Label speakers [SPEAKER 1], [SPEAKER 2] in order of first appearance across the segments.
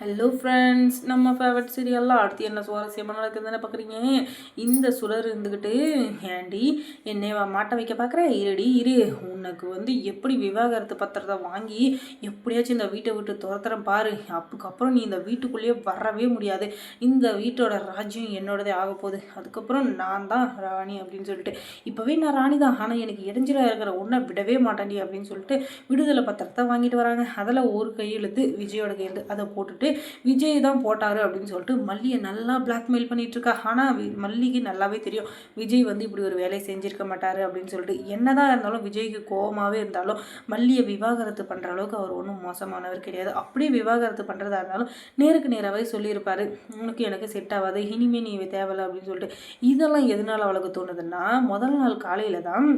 [SPEAKER 1] Hello friends, நம்ம favourite சீரியல்லாம் அடுத்து என்ன சுவாரஸ்யமாக நடக்குதுன்னு பார்க்குறீங்க. இந்த சுடர் இருந்துக்கிட்டு, ஏண்டி என்னை மாட்ட வைக்க பார்க்குற, இருடி இரு, உனக்கு எப்படி விவாகரத்து பத்திரத்தை வாங்கி எப்படியாச்சும் இந்த வீட்டை விட்டு துரத்துறேன் பாரு. அதுக்கப்புறம் நீ இந்த வீட்டுக்குள்ளேயே வரவே முடியாது. இந்த வீட்டோட ராஜ்யம் என்னோடதே ஆக போகுது. அதுக்கப்புறம் நான் தான் ராணி அப்படின்னு சொல்லிட்டு, இப்போவே நான் ராணி தான், ஆனால் எனக்கு இடைஞ்சலாக இருக்கிற ஒன்றை விடவே மாட்டேன்டி அப்படின்னு சொல்லிட்டு விடுதலை பத்திரத்தை வாங்கிட்டு வராங்க. அதில் ஒரு கையெழுத்து விஜயோட கையெழுத்து, அதை போட்டுட்டு விஜய் தான் போட்டாரு அப்படின்னு சொல்லிட்டு மல்லியை நல்லா பிளாக்மெயில் பண்ணிட்டு இருக்கா. ஆனால் மல்லிக்கு நல்லாவே தெரியும் விஜய் இப்படி ஒரு வேலையை செஞ்சிருக்க மாட்டாரு அப்படின்னு சொல்லிட்டு. என்னதான் இருந்தாலும் விஜய்க்கு கோபமாகவே இருந்தாலும் மல்லியை விவாகரத்து பண்ணுற அளவுக்கு அவர் ஒன்றும் மோசமானவர் கிடையாது. அப்படியே விவாகரத்து பண்ணுறதா இருந்தாலும் நேருக்கு நேராகவே சொல்லியிருப்பாரு, உனக்கு எனக்கு செட் ஆகாது, இனிமே நீ தேவையில்லை அப்படின்னு சொல்லிட்டு. இதெல்லாம் எதனால் அவளுக்கு தோணுதுன்னா, முதல் நாள் காலையில் தான்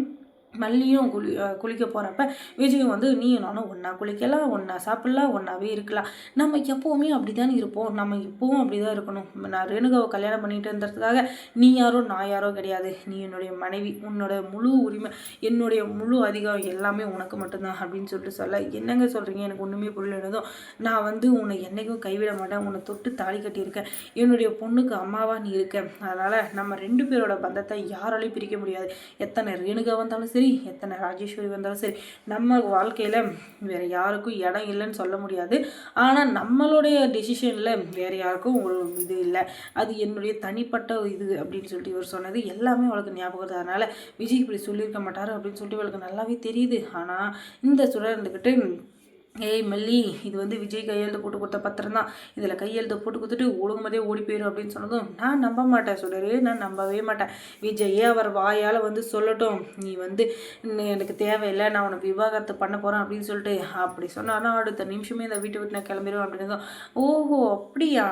[SPEAKER 1] மல்லியும் குளிக்க போகிறப்ப விஜயும் நீயும் நானும் ஒன்றா குளிக்கலாம், ஒன்றா சாப்பிட்லாம், ஒன்றாவே இருக்கலாம், நம்ம எப்போவுமே அப்படி தானே இருப்போம், நம்ம இப்போவும் அப்படி தான் இருக்கணும், நான் ரேணுகாவை கல்யாணம் பண்ணிட்டு இருந்ததுக்காக நீ யாரோ நான் யாரோ கிடையாது, நீ என்னுடைய மனைவி, உன்னோட முழு உரிமை, என்னுடைய முழு அதிகாரம் எல்லாமே உனக்கு மட்டும்தான் அப்படின்னு சொல்லிட்டு சொல்ல, என்னங்க சொல்கிறீங்க, எனக்கு ஒன்றுமே புரியலனதும், நான் உன்னை என்றைக்கும் கைவிட மாட்டேன், உன்னை தொட்டு தாலி கட்டியிருக்கேன், என்னுடைய பொண்ணுக்கு அம்மாவாக நீ இருக்க, அதனால் நம்ம ரெண்டு பேரோட பந்தத்தை யாராலையும் பிரிக்க முடியாது, எத்தனை ரேணுகா வந்தாலும் சரி, எத்தனை ராஜேஸ்வரி வந்தாலும் சரி, நம்ம வாழ்க்கையில் வேறு யாருக்கும் இடம் இல்லைன்னு சொல்ல முடியாது. ஆனால் நம்மளுடைய டெசிஷனில் வேறு யாருக்கும் ஒரு இது இல்லை, அது என்னுடைய தனிப்பட்ட இது அப்படின்னு சொல்லிட்டு இவர் சொன்னது எல்லாமே அவளுக்கு ஞாபகம் வருது. அதனால் விஜய் இப்படி சொல்லியிருக்க மாட்டார் அப்படின்னு சொல்லிட்டு அவளுக்கு நல்லாவே தெரியுது. ஆனால் இந்த சுடர் இருந்துக்கிட்டு, ஏய் மல்லி, இது விஜய் கையெழுத்து போட்டு கொடுத்த பத்திரம் தான், இதில் கையெழுத்து போட்டு கொடுத்துட்டு ஒழுங்குமதே ஓடி போயிடும் அப்படின்னு சொன்னதும், நான் நம்ப மாட்டேன் சுடரே, நான் நம்பவே மாட்டேன், விஜயே அவர் வாயால் சொல்லட்டும், நீ எனக்கு தேவையில்லை, நான் உனக்கு விவாகரத்து பண்ண போகிறேன் அப்படின்னு சொல்லிட்டு அப்படி சொன்னான்னா அடுத்த நிமிஷமே இந்த வீட்டை விட்டு நான் கிளம்பிடுவேன் அப்படின்னு. ஓஹோ அப்படியா,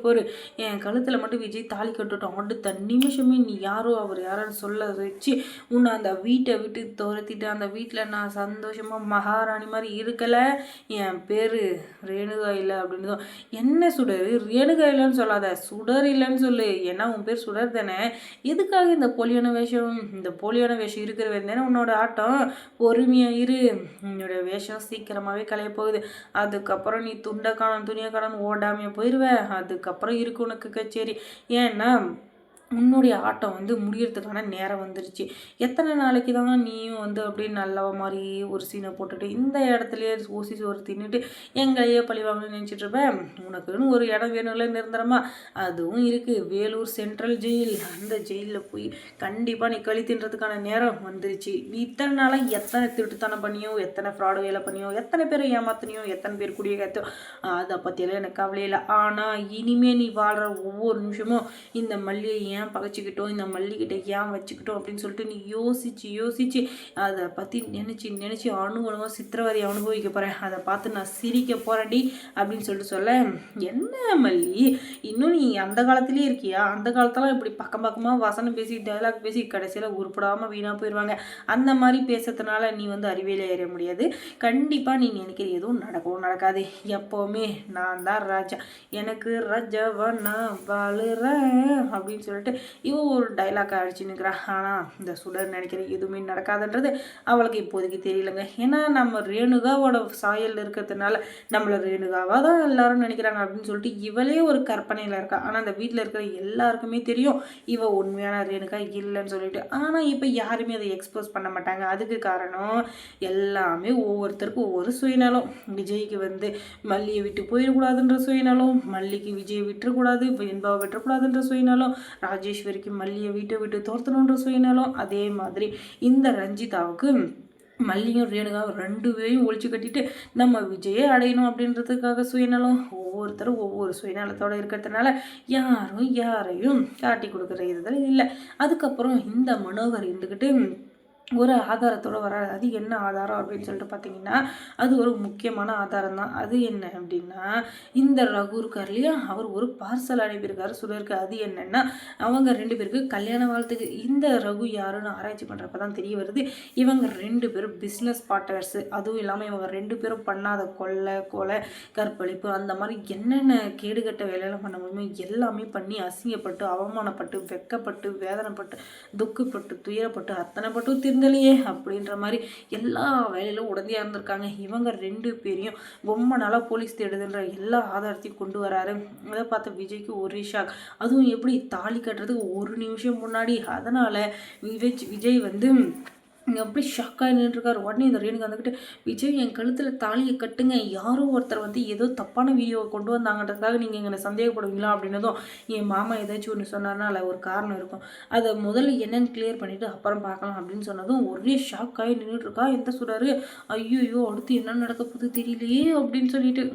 [SPEAKER 1] பொறு என் கழுத்தில் மட்டும் விஜய் தாலி கட்டுட்டோம், அடுத்த நிமிஷமே நீ யாரோ அவர் யாரோன்னு சொல்ல வச்சு உன்னை அந்த வீட்டை விட்டு துரத்திட்டு அந்த வீட்டில் நான் சந்தோஷமாக மகாராணி மாதிரி இருக்கலை, என் பேர் ரேணுகா இல்லை அப்படின்னு. என்ன சுடர், ரேணுகா இல்லைன்னு சொல்லாத, சுடர் இல்லைன்னு சொல்லு, ஏன்னா உன் பேர் சுடர் தானே, எதுக்காக இந்த போலியான வேஷம், இந்த போலியான வேஷம் இருக்கிற வேறு தானே உன்னோட ஆட்டம், பொறுமையாக இரு, உன்னோட வேஷம் சீக்கிரமாகவே கலைய போகுது, அதுக்கப்புறம் நீ துண்டை காணும் துணியை காணும் ஓடாமையே போயிடுவேன், அதுக்கப்புறம் இருக்கு உனக்கு கச்சேரி, ஏன்னா உன்னுடைய ஆட்டம் முடியறதுக்கான நேரம் வந்துருச்சு, எத்தனை நாளைக்கு தான் நீயும் அப்படியே நல்லவ மாதிரி ஒரு சீனை போட்டுட்டு இந்த இடத்துலையே ஊசி சோறு தின்னுட்டு எங்களையே பழிவாங்கன்னு நினச்சிட்டு இருப்பேன், உனக்குன்னு ஒரு இடம் வேணும்ல நிரந்தரமா, அதுவும் இருக்குது, வேலூர் சென்ட்ரல் ஜெயில், அந்த ஜெயிலில் போய் கண்டிப்பாக நீ களி தின்றதுக்கான நேரம் வந்துருச்சு, நீ இத்தனை நாளாக எத்தனை திருட்டுத்தனம் பண்ணியோ, எத்தனை ஃப்ராடு வேலை பண்ணியோ, எத்தனை பேரை ஏமாத்தினியோ, எத்தனை பேர் குடிய கத்தோ, அதை பற்றியெல்லாம் எனக்கு கவலையில்லை, ஆனால் இனிமேல் நீ வாழ்கிற ஒவ்வொரு நிமிஷமும் இந்த மல்லியை ஏன் பகைச்சிக்கிட்டோம், இந்த மல்லிகிட்ட ஏன் வச்சுக்கிட்டோம் அப்படின்னு சொல்லிட்டு நீ யோசிச்சு அதை பற்றி நினச்சி அணுவணுமாக சித்திரவதை அனுபவிக்க போகிறேன், அதை பார்த்து நான் சிரிக்க போகிறேன்டி அப்படின்னு சொல்லிட்டு சொல்ல, என்ன மல்லி இன்னும் நீ அந்த காலத்துலேயே இருக்கியா, அந்த காலத்தெல்லாம் இப்படி பக்கமாக வசனம் பேசி டைலாக் பேசி கடைசியில் உருப்படாமல் வீணாக போயிடுவாங்க, அந்த மாதிரி பேசுறதுனால நீ அறிவியல ஏற முடியாது, கண்டிப்பாக நீ நினைக்கிற எதுவும் நடக்கவும் நடக்காது, எப்போவுமே நான் தான் ராஜா, எனக்கு ராஜாவா நான் வாழுறேன் அப்படின்னு சொல்லிட்டு இவன் ஒரு டைலாக் அடிச்சு நிற்கிறான். ஆனால் இந்த சுடர் நினைக்கிற எதுவுமே நடக்காதுன்றது அவளுக்கு இப்போதைக்கு தெரியலங்க. ஏன்னா நம்ம ரேணுகாவோட சாயல் இருக்கிறதுனால நம்மளை ரேணுகாவாக தான் எல்லாரும் நினைக்கிறாங்க அப்படின்னு சொல்லிட்டு இவளே ஒரு கற்பனையில் இருக்கா. ஆனால் அந்த வீட்டில் இருக்கிற எல்லாருக்குமே தெரியும் இவ உண்மையான ரேணுகா இல்லைன்னு சொல்லிட்டு. ஆனால் இப்போ யாருமே அதை எக்ஸ்போஸ் பண்ண மாட்டாங்க. அதுக்கு காரணம் எல்லாமே ஒவ்வொருத்தருக்கும் ஒவ்வொரு சுயநலம். விஜய்க்கு மல்லியை விட்டு போயிடக்கூடாதுன்ற சுயநலம், மல்லிக்கு விஜயை விட்டுறக்கூடாது, வெண்பாவை விட்டுறக்கூடாதுன்ற சுயநலம், ராஜேஸ்வரிக்கு மல்லியை வீட்டை விட்டு தோர்த்தணுன்ற சுயநலம், அதே மாதிரி இந்த ரஞ்சிதாவுக்கு மல்லியும் ரேணுகாவும் ரெண்டு பேரையும் ஒழிச்சு கட்டிட்டு நம்ம விஜயை அடையணும் அப்படின்றதுக்காக சுயநலம். ஒவ்வொருத்தரும் ஒவ்வொரு சுயநலத்தோடு இருக்கிறதுனால யாரும் யாரையும் காட்டி கொடுக்குற இதில் இல்லை. அதுக்கப்புறம் இந்த மனோகர் இருந்துக்கிட்டு ஒரு ஆதாரத்தோடு வராது. அது என்ன ஆதாரம் அப்படின்னு சொல்லிட்டு பார்த்தீங்கன்னா, அது ஒரு முக்கியமான ஆதாரம் தான். அது என்ன அப்படின்னா, இந்த ரகு இருக்கார் இல்லையா, அவர் ஒரு பார்சல் அனுப்பியிருக்காரு சுடருக்கு. அது என்னென்னா, அவங்க ரெண்டு பேருக்கு கல்யாண வாழ்த்துக்கு. இந்த ரகு யாருன்னு ஆராய்ச்சி பண்ணுறப்ப தான் தெரிய வருது, இவங்க ரெண்டு பேரும் பிஸ்னஸ் பார்ட்னர்ஸு. அதுவும் இல்லாமல் இவங்க ரெண்டு பேரும் பண்ணாத கொலை கற்பழிப்பு அந்த மாதிரி என்னென்ன கேடுகட்ட வேலையெல்லாம் பண்ண முடியுமோ எல்லாமே பண்ணி அசிங்கப்பட்டு அவமானப்பட்டு வெக்கப்பட்டு வேதனைப்பட்டு துக்கப்பட்டு துயரப்பட்டு அத்தனைப்பட்டு திருந்தலையே அப்படின்ற மாதிரி எல்லா வேலையிலும் உடந்தையாக இருந்திருக்காங்க. இவங்க 2 பேரையும் ரொம்ப நாளாக போலீஸ் தேடுதுன்ற எல்லா ஆதாரத்தையும் கொண்டு வராரு. அதை பார்த்த விஜய்க்கு ஒரே ஷாக். அதுவும் எப்படி தாலி கட்டுறதுக்கு 1 நிமிஷம் முன்னாடி. அதனால் விஜய் வந்து அப்படி ஷாக்காக நின்றுருக்காரு. உடனே இந்த ரேணுகா வந்துக்கிட்டு, விஜய் என் கழுத்தில் தாலியை கட்டுங்க, யாரோ ஒருத்தர் வந்து ஏதோ தப்பான வீடியோவை கொண்டு வந்தாங்கன்றதுக்காக நீங்கள் எங்களை சந்தேகப்படுவீங்களா அப்படின்னதும், என் மாமா ஏதாச்சும் ஒன்று சொன்னார்னா அதில் ஒரு காரணம் இருக்கும், அதை முதல்ல என்னன்னு கிளியர் பண்ணிவிட்டு அப்புறம் பார்க்கலாம் அப்படின்னு சொன்னதும் ஒரே ஷாக்காகி நின்றுட்டுருக்கா. எந்த சொல்கிறாரு, ஐயோ அடுத்து என்ன நடக்க போகுது தெரியலையே அப்படின்னு சொல்லிட்டு